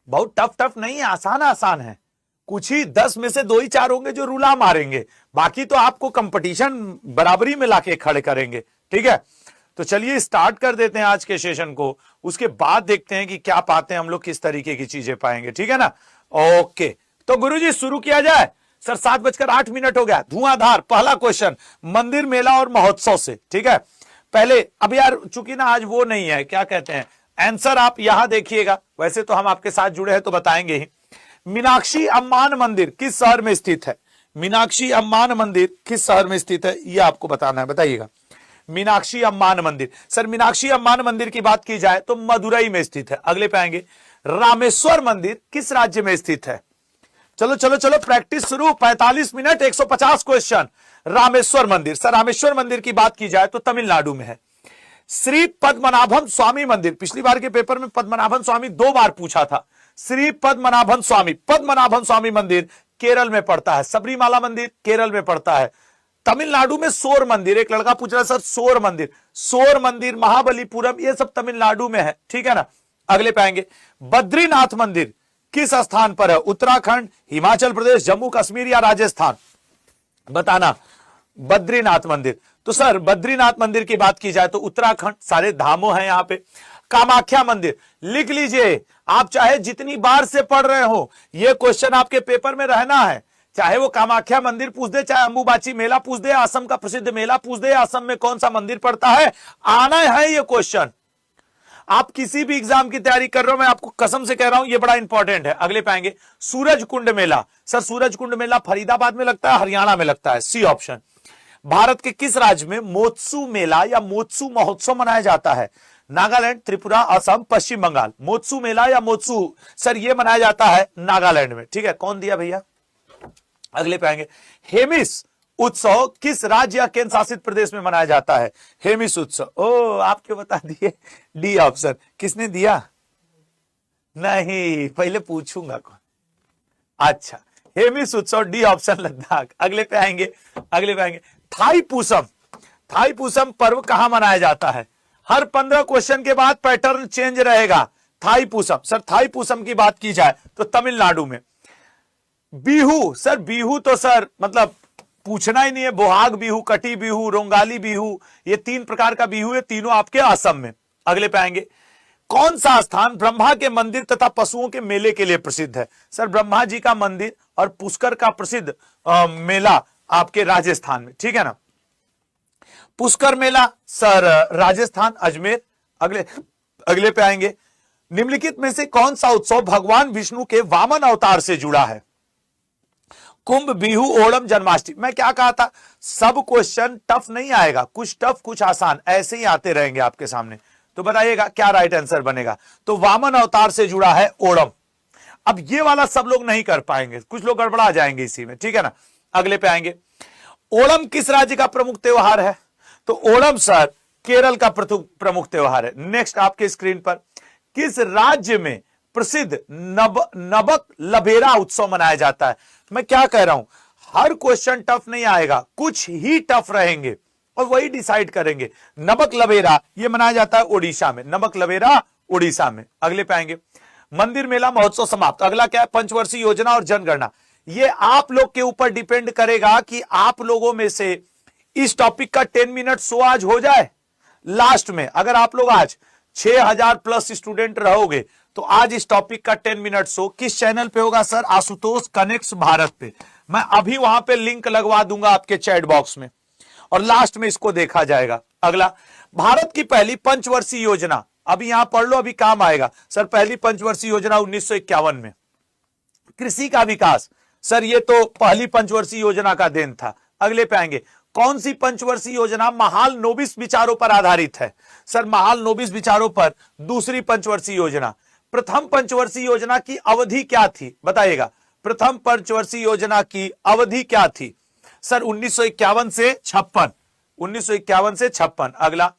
बहुत tough tough नहीं है, आसान आसान है। कुछ ही 10 में से 2 ही 4 होंगे जो रूला मारेंगे, बाकी तो आपको कंपटीशन बराबरी में लाके खड़े करेंगे। ठीक है, तो चलिए स्टार्ट कर देते हैं आज के सेशन को, उसके बाद देखते हैं कि क्या पाते हैं हम लोग, किस तरीके की चीजें पाएंगे। ठीक है ना, ओके। तो गुरुजी शुरू किया जाए। सर 7:08 हो गया। धुआंधार पहला क्वेश्चन मंदिर, मेला और महोत्सव से। ठीक है, पहले अब यार चूंकि ना आज वो नहीं है, क्या कहते हैं, आंसर आप यहां देखिएगा, वैसे तो हम आपके साथ जुड़े हैं तो बताएंगे ही। मीनाक्षी अम्मान मंदिर किस शहर में स्थित है? मीनाक्षी अम्मान मंदिर किस शहर में स्थित है, यह आपको बताना है, बताइएगा। मीनाक्षी अम्मान मंदिर, सर मीनाक्षी अम्मान मंदिर की बात की जाए तो मदुरई में स्थित है। अगले पे आएंगे, रामेश्वर मंदिर किस राज्य में स्थित है? चलो चलो चलो प्रैक्टिस शुरू। 45 मिनट 150 क्वेश्चन। रामेश्वर मंदिर, सर रामेश्वर मंदिर की बात की जाए तो तमिलनाडु में है। श्री पद्मनाभन स्वामी मंदिर, पिछली बार के पेपर में पद्मनाभन स्वामी 2 बार पूछा था। श्री पद्मनाभन स्वामी मंदिर केरल में पड़ता है। सबरीमाला मंदिर केरल में पड़ता है। तमिलनाडु में सोर मंदिर, एक लड़का पूछ रहा है सर सोर मंदिर महाबलीपुरम, ये सब तमिलनाडु में है। ठीक है ना, अगले पे आएंगे। बद्रीनाथ मंदिर किस स्थान पर है? उत्तराखंड, हिमाचल प्रदेश, जम्मू कश्मीर या राजस्थान? बताना। बद्रीनाथ मंदिर, तो सर बद्रीनाथ मंदिर की बात की जाए तो उत्तराखंड, सारे धामों हैं यहां पे। कामाख्या मंदिर लिख लीजिए, आप चाहे जितनी बार से पढ़ रहे हो यह क्वेश्चन आपके पेपर में रहना है। चाहे वो कामाख्या मंदिर पूछ दे, चाहे अंबुबाची मेला पूछ दे, असम का प्रसिद्ध मेला पूछ दे, असम में कौन सा मंदिर पड़ता है, आना है ये क्वेश्चन। आप किसी भी एग्जाम की तैयारी कर रहे हो, मैं आपको कसम से कह रहा हूं, ये बड़ा इंपॉर्टेंट है। अगले पाएंगे, सूरज कुंड मेला, सर सूरज कुंड मेला फरीदाबाद में लगता है, हरियाणा में लगता है, सी ऑप्शन। भारत के किस राज्य में मोत्सु मेला या मोत्सु महोत्सव मनाया जाता है? नागालैंड, त्रिपुरा, असम, पश्चिम बंगाल। मोत्सु मेला या मोत्सु, सर ये मनाया जाता है नागालैंड में। ठीक है, कौन दिया भैया? अगले पे आएंगे, हेमिस उत्सव किस राज्य या केंद्र शासित प्रदेश में मनाया जाता है? हेमिस उत्सव, ओ आप क्यों बता दिए? D option. किसने दिया? नहीं, पहले पूछूंगा कौन। अच्छा, हेमिस उत्सव, डी ऑप्शन लद्दाख। अगले पे आएंगे, थाईपुसम पर्व कहां मनाया जाता है? हर 15 क्वेश्चन के बाद पैटर्न चेंज रहेगा। थाईपुसम, सर थाईपुसम की बात की जाए तो तमिलनाडु में। बिहू, सर बिहू तो सर मतलब पूछना ही नहीं है, बोहाग बिहू, कटी बिहू, रोंगाली बिहू, ये 3 प्रकार का बिहू है, तीनों आपके असम में। अगले पे आएंगे, कौन सा स्थान ब्रह्मा के मंदिर तथा पशुओं के मेले के लिए प्रसिद्ध है? सर ब्रह्मा जी का मंदिर और पुष्कर का प्रसिद्ध मेला आपके राजस्थान में। ठीक है ना, पुष्कर मेला सर राजस्थान, अजमेर। अगले पे आएंगे, निम्नलिखित में से कौन सा उत्सव भगवान विष्णु के वामन अवतार से जुड़ा है? कुंभ, बिहू, ओणम, जन्माष्टमी। मैं क्या कहा था, सब क्वेश्चन टफ नहीं आएगा, कुछ टफ कुछ आसान ऐसे ही आते रहेंगे आपके सामने। तो बताइएगा क्या राइट आंसर बनेगा? तो वामन अवतार से जुड़ा है ओणम। अब ये वाला सब लोग नहीं कर पाएंगे, कुछ लोग गड़बड़ा जाएंगे इसी में। ठीक है ना, अगले पे आएंगे, ओणम किस राज्य का प्रमुख त्योहार है? तो ओणम सर केरल का प्रमुख त्योहार है। नेक्स्ट आपके स्क्रीन पर, किस राज्य में प्रसिद्ध नबक लबेरा उत्सव मनाया जाता है? मैं क्या कह रहा हूं, हर क्वेश्चन टफ नहीं आएगा, कुछ ही टफ रहेंगे और वही डिसाइड करेंगे। नबक लबेरा ये मनाया जाता है उड़ीसा में, नबक लबेरा उड़ीसा में। अगले पे आएंगे, मंदिर, मेला, महोत्सव समाप्त। अगला क्या है, पंचवर्षीय योजना और जनगणना। ये आप लोग के ऊपर डिपेंड करेगा कि आप लोगों में से इस टॉपिक का 10 मिनट शो आज हो जाए लास्ट में। अगर आप लोग आज 6000 प्लस स्टूडेंट रहोगे तो आज इस टॉपिक का 10 मिनट शो किस चैनल पे होगा? सर आशुतोष कनेक्ट्स भारत पे। मैं अभी वहां पे लिंक लगवा दूंगा आपके चैट बॉक्स में और लास्ट में इसको देखा जाएगा। अगला, भारत की पहली पंचवर्षीय योजना, अभी यहां पढ़ लो, अभी काम आएगा। सर पहली पंचवर्षीय योजना 1951 में। कृषि का विकास, सर ये तो पहली पंचवर्षीय योजना का देन था। अगले पे आएंगे, कौन सी पंचवर्षीय योजना महालनोबिस विचारों पर आधारित है? सर महालनोबिस विचारों पर दूसरी पंचवर्षीय योजना। प्रथम पंचवर्षीय योजना की अवधि क्या थी, बताइएगा। प्रथम पंचवर्षीय योजना की अवधि क्या थी? सर 1951 से 56, 1951 से 56। अगला,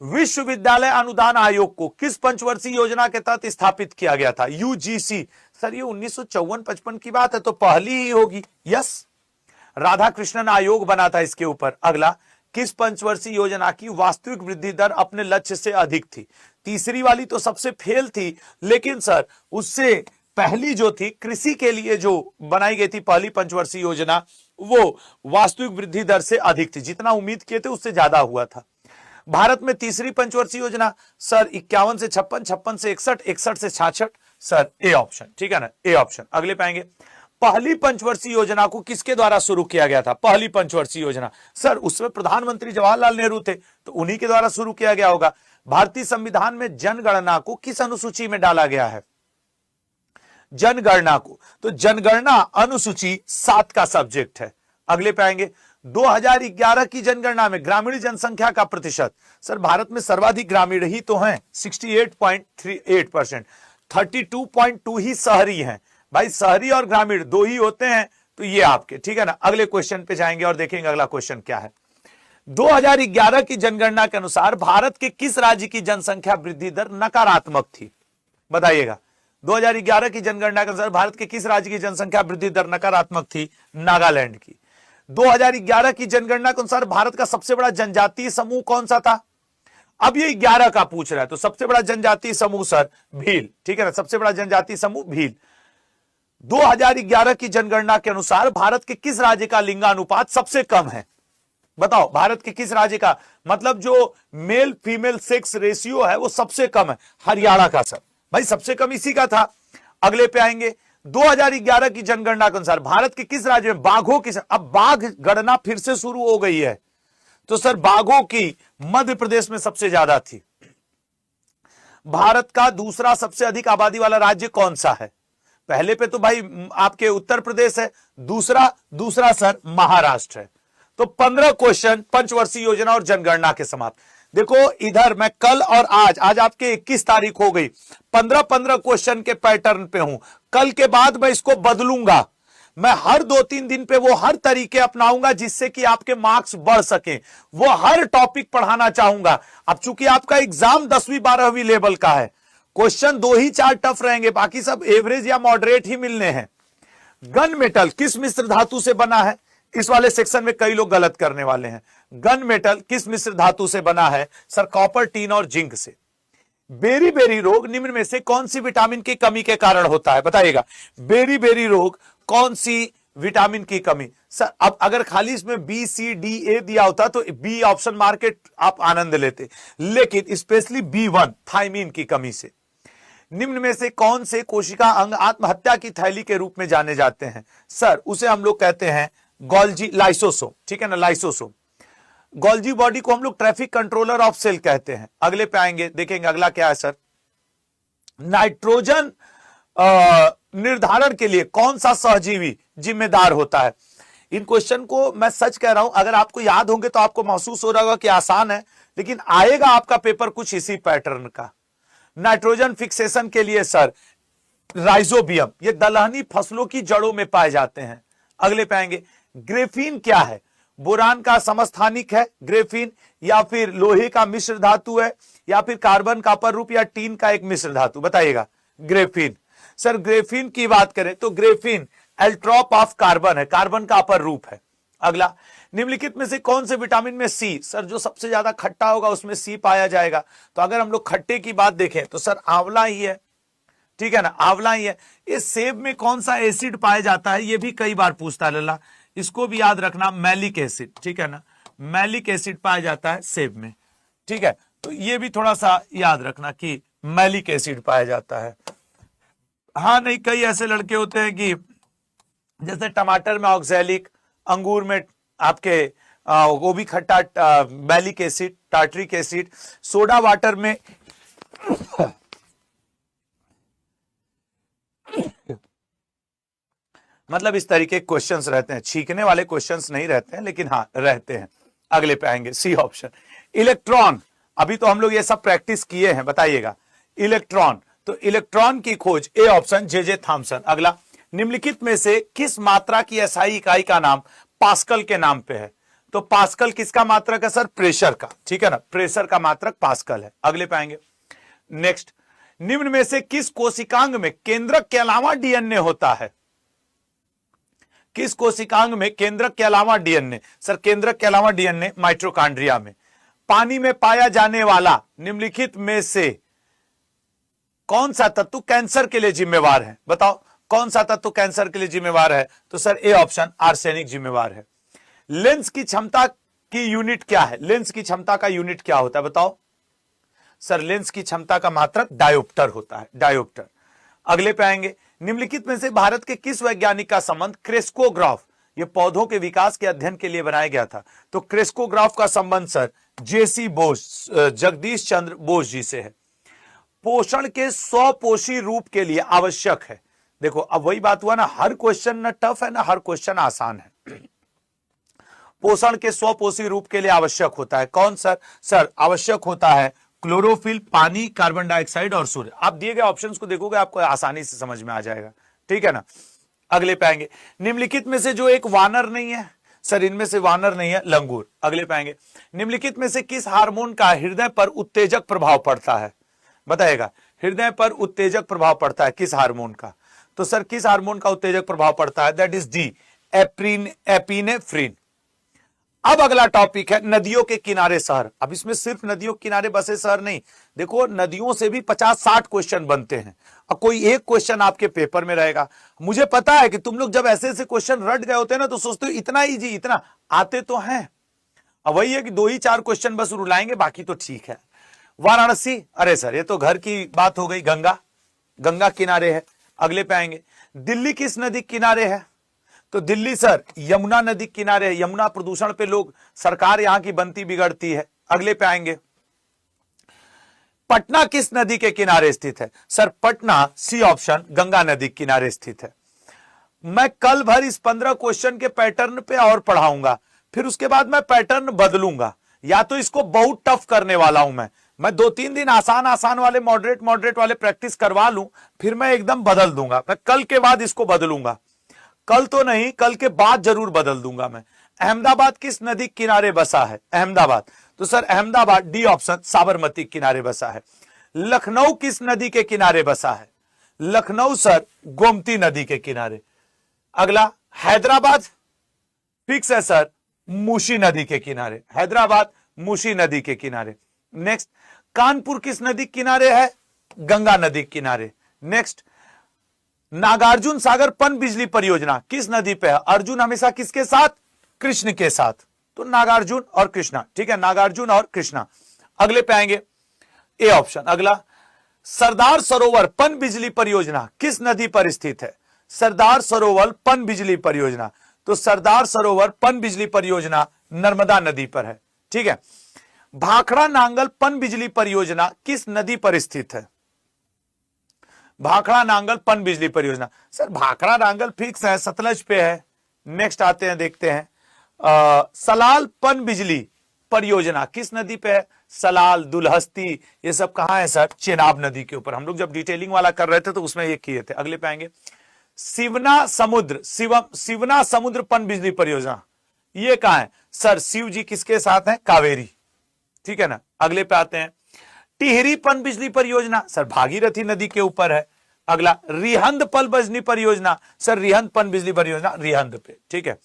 विश्वविद्यालय अनुदान आयोग को किस पंचवर्षीय योजना के तहत स्थापित किया गया था? यूजीसी। सर ये 1954-55 की बात है तो पहली ही होगी। यस, राधाकृष्णन आयोग बना था इसके ऊपर। अगला, किस पंचवर्षीय योजना की वास्तविक वृद्धि दर अपने लक्ष्य से अधिक थी? तीसरी वाली तो सबसे फेल थी, लेकिन सर उससे पहली जो थी कृषि के लिए जो बनाई गई थी पहली पंचवर्षीय योजना, वो वास्तविक वृद्धि दर से अधिक थी, जितना उम्मीद किए थे उससे ज्यादा हुआ था। भारत में तीसरी पंचवर्षीय योजना सर 51 से 56, 56 से 61, 61 से 66, सर ए ऑप्शन, ठीक है ना, ए ऑप्शन। अगले पाएंगे, पहली पंचवर्षीय योजना को किसके द्वारा शुरू किया गया था? पहली पंचवर्षीय योजना सर उसमें प्रधानमंत्री जवाहरलाल नेहरू थे, तो उन्हीं के द्वारा शुरू किया गया होगा। भारतीय संविधान में जनगणना को किस अनुसूची में डाला गया है? जनगणना को, तो जनगणना अनुसूची 7 का सब्जेक्ट है। अगले पे आएंगे, 2011 की जनगणना में ग्रामीण जनसंख्या का प्रतिशत, सर भारत में सर्वाधिक ग्रामीण ही तो हैं 68.38%, 32.2 ही शहरी हैं। भाई शहरी और ग्रामीण दो ही होते हैं, तो ये आपके, ठीक है ना। अगले क्वेश्चन पे जाएंगे और देखेंगे अगला क्वेश्चन क्या है। 2011 की जनगणना के अनुसार भारत के किस राज्य की जनसंख्या वृद्धि दर नकारात्मक थी? बताइएगा। 2011 की जनगणना के अनुसार भारत के किस राज्य की जनसंख्या वृद्धि दर नकारात्मक थी? नागालैंड की। 2011 की जनगणना के अनुसार भारत का सबसे बड़ा जनजातीय समूह कौन सा था? अब ये 11 का पूछ रहा है, तो सबसे बड़ा जनजातीय समूह सर भील, ठीक है ना, सबसे बड़ा जनजातीय समूह भील। 2011 की जनगणना के अनुसार भारत के किस राज्य का लिंगानुपात सबसे कम है? बताओ, भारत के किस राज्य का, मतलब जो मेल फीमेल सेक्स रेशियो है वो सबसे कम है? हरियाणा का सर, भाई सबसे कम इसी का था। अगले पे आएंगे, 2011 की जनगणना के अनुसार भारत के किस राज्य में बाघों की, अब बाघ गणना फिर से शुरू हो गई है, तो सर बाघों की मध्य प्रदेश में सबसे ज्यादा थी। भारत का दूसरा सबसे अधिक आबादी वाला राज्य कौन सा है? पहले पे तो भाई आपके उत्तर प्रदेश है, दूसरा सर महाराष्ट्र है। तो 15 क्वेश्चन पंचवर्षीय योजना और जनगणना के समाप्त। देखो इधर मैं कल और आज आपके 21 तारीख हो गई, 15 क्वेश्चन के पैटर्न पे हूं। कल के बाद मैं इसको बदलूंगा, मैं हर 2-3 दिन पे वो हर तरीके अपनाऊंगा जिससे कि आपके मार्क्स बढ़ सके, वो हर टॉपिक पढ़ाना चाहूंगा। अब चूंकि आपका एग्जाम 10वीं 12वीं लेवल का है, क्वेश्चन 2 ही 4 टफ रहेंगे, बाकी सब एवरेज या मॉडरेट ही मिलने हैं। गन मेटल किस मिश्र धातु से बना है? इस वाले सेक्शन में कई लोग गलत करने वाले हैं। गन मेटल किस मिश्र धातु से बना है? सर कॉपर, टीन और जिंक से। बेरी बेरी रोग निम्न में से कौन सी विटामिन की कमी के कारण होता है? बताइएगा, बेरी बेरी रोग कौन सी विटामिन की कमी? सर अब अगर खाली इसमें बी सी डी ए दिया होता तो बी ऑप्शन मार के आप आनंद लेते, लेकिन स्पेशली B1 थायमीन की कमी से। निम्न में से कौन से कोशिका अंग आत्महत्या की थैली के रूप में जाने जाते हैं? सर उसे हम लोग कहते हैं गोल्जी लाइसोसोम, ठीक है ना, लाइसोसोम। गोल्जी बॉडी को हम लोग ट्रैफिक कंट्रोलर ऑफ सेल कहते हैं। अगले पे आएंगे, देखेंगे अगला क्या है सर। नाइट्रोजन निर्धारण के लिए कौन सा सहजीवी जिम्मेदार होता है? इन क्वेश्चन को मैं सच कह रहा हूं, अगर आपको याद होंगे तो आपको महसूस हो रहा होगा कि आसान है, लेकिन आएगा आपका पेपर कुछ इसी पैटर्न का। नाइट्रोजन फिक्सेशन के लिए सर राइजोबियम, ये दलहनी फसलों की जड़ों में पाए जाते हैं। अगले पे आएंगे, ग्रेफीन क्या है? बोरान का समस्थानिक है ग्रेफीन, या फिर लोहे का मिश्र धातु है, या फिर कार्बन का अपर रूप, या टीन का एक मिश्र धातु? बताइएगा। ग्रेफीन। सर ग्रेफीन की बात करें तो ग्रेफीन एल्ट्रॉप ऑफ कार्बन है, कार्बन का अपर रूप है। अगला, निम्नलिखित में से कौन से विटामिन में सी? सर जो सबसे ज्यादा खट्टा होगा उसमें सी पाया जाएगा। तो अगर हम लोग खट्टे की बात देखें तो सर आंवला ही है, ठीक है ना, आंवला ही है। इस सेब में कौन सा एसिड पाया जाता है? ये भी कई बार पूछता है लल्ला, इसको भी याद रखना, मैलिक एसिड, ठीक है ना, मैलिक एसिड पाया जाता है सेब में, ठीक है। तो ये भी थोड़ा सा याद रखना कि मैलिक एसिड पाया जाता है। हाँ नहीं, कई ऐसे लड़के होते हैं कि जैसे टमाटर में ऑक्सैलिक, अंगूर में आपके वो भी खट्टा malic acid, tartaric acid, soda water में मतलब इस तरीके के क्वेश्चंस रहते हैं, छींकने वाले क्वेश्चंस नहीं रहते हैं, लेकिन हाँ रहते हैं। अगले पे आएंगे, सी ऑप्शन। इलेक्ट्रॉन, अभी तो हम लोग ये सब प्रैक्टिस किए हैं, बताइएगा। इलेक्ट्रॉन, तो इलेक्ट्रॉन की खोज ए ऑप्शन जे थॉमसन। अगला, निम्नलिखित में से किस मात्रा की एसआई इकाई का नाम पास्कल के नाम पे है? तो पास्कल किसका मात्रक है? सर प्रेशर का, ठीक है ना, प्रेशर का मात्रक पास्कल है। अगले पे आएंगे, नेक्स्ट, निम्न में से किस कोशिकांग में केंद्रक के अलावा डीएनए होता है? किस कोशिकांग में केंद्रक के अलावा डीएनए? सर केंद्रक के अलावा डीएनए माइटोकॉन्ड्रिया में। पानी में पाया जाने वाला निम्नलिखित में से कौन सा तत्व कैंसर के लिए जिम्मेवार है? बताओ कौन सा तत्व कैंसर के लिए जिम्मेवार है? तो सर ए ऑप्शन आर्सेनिक जिम्मेवार है। लेंस की क्षमता की यूनिट क्या है? लेंस की क्षमता का यूनिट क्या होता है बताओ? सर लेंस की क्षमता का मात्रक डायोप्टर होता है, डायोप्टर। अगले पे आएंगे, निम्नलिखित में से भारत के किस वैज्ञानिक का संबंध क्रेस्कोग्राफ, ये पौधों के विकास के अध्ययन के लिए बनाया गया था? तो क्रेस्कोग्राफ का संबंध सर जेसी बोस, जगदीश चंद्र बोस जी से है। पोषण के स्वपोषी रूप के लिए आवश्यक है। देखो अब वही बात हुआ ना, हर क्वेश्चन ना टफ है ना हर क्वेश्चन आसान है। पोषण के स्वपोषी रूप के लिए आवश्यक होता है कौन सर? सर आवश्यक होता है क्लोरोफिल, पानी, कार्बन डाइऑक्साइड और सूर्य। आप दिए गए ऑप्शंस को देखोगे आपको आसानी से समझ में आ जाएगा, ठीक है ना। अगले पे आएंगे, निम्नलिखित में से जो एक वानर नहीं है? सर इनमें से वानर नहीं है, लंगूर। अगले पे आएंगे, निम्नलिखित में से किस हार्मोन का हृदय पर उत्तेजक प्रभाव पड़ता है? बताएगा, हृदय पर उत्तेजक प्रभाव पड़ता है किस हार्मोन का? तो सर किस हार्मोन का उत्तेजक प्रभाव पड़ता है? That is D, epinephrine. अब अगला टॉपिक है नदियों के किनारे शहर। अब इसमें सिर्फ नदियों के किनारे बसे शहर नहीं, देखो नदियों से भी 50-60 क्वेश्चन बनते हैं। अब कोई एक क्वेश्चन आपके पेपर में रहेगा। मुझे पता है कि तुम लोग जब ऐसे ऐसे क्वेश्चन रट गए होते हैं ना तो सोचते हो इतना इजी, इतना आते तो हैं। अब वही है कि 2 ही 4 क्वेश्चन बस रुलाएंगे, बाकी तो ठीक है। वाराणसी, अरे सर ये तो घर की बात हो गई, गंगा, गंगा किनारे है। अगले पे आएंगे, दिल्ली किस नदी किनारे है? तो दिल्ली सर यमुना नदी किनारे है। यमुना प्रदूषण पे लोग, सरकार यहां की बनती बिगड़ती है। अगले पे आएंगे, पटना किस नदी के किनारे स्थित है? Sir Patna C option Ganga नदी किनारे स्थित है। मैं कल भर इस 15 क्वेश्चन के पैटर्न पे और पढ़ाऊंगा, फिर उसके बाद मैं पैटर्न बदलूंगा, या तो इसको बहुत टफ करने वाला हूं मैं 2-3 दिन आसान आसान वाले, मॉडरेट वाले प्रैक्टिस करवा लूं, फिर मैं एकदम बदल दूंगा। मैं कल के बाद इसको बदलूंगा, कल तो नहीं कल के बाद जरूर बदल दूंगा मैं। अहमदाबाद किस नदी किनारे बसा है? अहमदाबाद, तो sir Ahmedabad D option Sabarmati किनारे बसा है। लखनऊ किस नदी के किनारे बसा है? लखनऊ सर गोमती नदी के किनारे। अगला हैदराबाद फिक्स है सर मूसी नदी के किनारे, हैदराबाद मूसी नदी के किनारे। नेक्स्ट, कानपुर किस नदी किनारे है? गंगा नदी किनारे। नेक्स्ट, नागार्जुन सागर पन बिजली परियोजना किस नदी पे है? अर्जुन हमेशा किसके साथ? कृष्ण के साथ, तो नागार्जुन और कृष्णा, ठीक है, नागार्जुन और कृष्णा। अगले पे आएंगे ए ऑप्शन। अगला, सरदार सरोवर पन बिजली परियोजना किस नदी पर स्थित है? सरदार सरोवर पन बिजली परियोजना, तो सरदार सरोवर पन बिजली परियोजना नर्मदा नदी पर है, ठीक है। भाखड़ा नांगल पन बिजली परियोजना किस नदी पर स्थित है? भाखड़ा नांगल पन बिजली परियोजना, सर भाखड़ा नांगल फिक्स है, सतलज पे है। नेक्स्ट आते हैं, देखते हैं, सलाल पन बिजली परियोजना किस नदी पे है? सलाल, दुलहस्ती, ये सब कहां है सर? चेनाब नदी के ऊपर। हम लोग जब डिटेलिंग वाला कर रहे थे तो उसमें ये किए थे। अगले पे आएंगे, शिवना समुद्र पन बिजली परियोजना, ये कहां है? सर शिव जी किसके साथ हैं? कावेरी, ठीक है ना। अगले पे आते हैं, टिहरी पन बिजली परियोजना, सर भागीरथी नदी के ऊपर है। अगला, रिहंद पल बिजली परियोजना, सर रिहंद पन बिजली परियोजना रिहंद पे, ठीक है।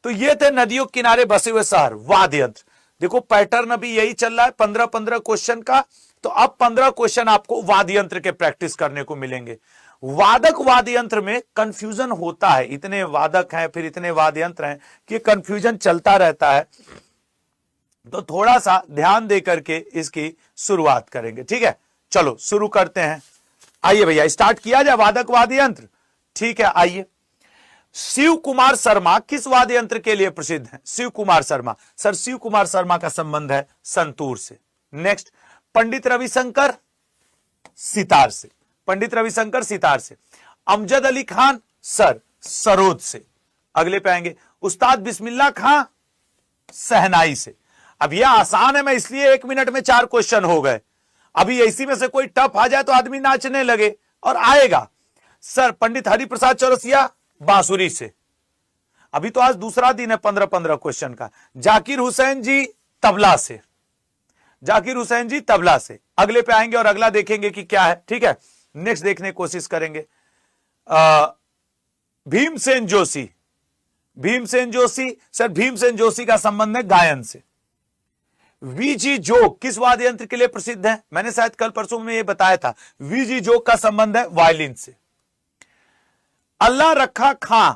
तो ये थे नदियों किनारे बसे हुए शहर। वाद्य यंत्र, देखो पैटर्न अभी यही चल रहा है 15-15 क्वेश्चन का, तो अब 15 क्वेश्चन आपको वाद्य यंत्र के प्रैक्टिस करने को मिलेंगे। वादक वाद्य यंत्र में कंफ्यूजन होता है, इतने वादक हैं फिर इतने वाद्य यंत्र हैं कि कंफ्यूजन चलता रहता है, तो थोड़ा सा ध्यान दे करके इसकी शुरुआत करेंगे, ठीक है। चलो शुरू करते हैं, आइए भैया स्टार्ट किया जाए वादक वाद्य यंत्र, ठीक है। आइए, शिव कुमार शर्मा किस वाद्य यंत्र के लिए प्रसिद्ध हैं? शिव कुमार शर्मा, सर शिव कुमार शर्मा का संबंध है संतूर से। नेक्स्ट, पंडित रविशंकर सितार से, पंडित रविशंकर सितार से। अमजद अली खान सर सरोद से। अगले पे आएंगे, उस्ताद बिस्मिल्लाह खां सहनाई से। अब यह आसान है, मैं इसलिए 1 मिनट में 4 क्वेश्चन हो गए। अभी इसी में से कोई टफ आ जाए तो आदमी नाचने लगे, और आएगा। सर पंडित हरिप्रसाद चौरसिया बांसुरी से। अभी तो आज दूसरा दिन है 15-15 क्वेश्चन का। जाकिर हुसैन जी तबला से, जाकिर हुसैन जी तबला से। अगले पे आएंगे और अगला देखेंगे कि क्या है, ठीक है। नेक्स्ट देखने की कोशिश करेंगे, भीमसेन जोशी, भीमसेन जोशी, सर भीमसेन जोशी का संबंध है गायन से। वीजी जोग किस वाद्य यंत्र के लिए प्रसिद्ध है? मैंने शायद कल परसों में ये बताया था, वीजी जोग का संबंध है वायलिन से। अल्लाह रखा खां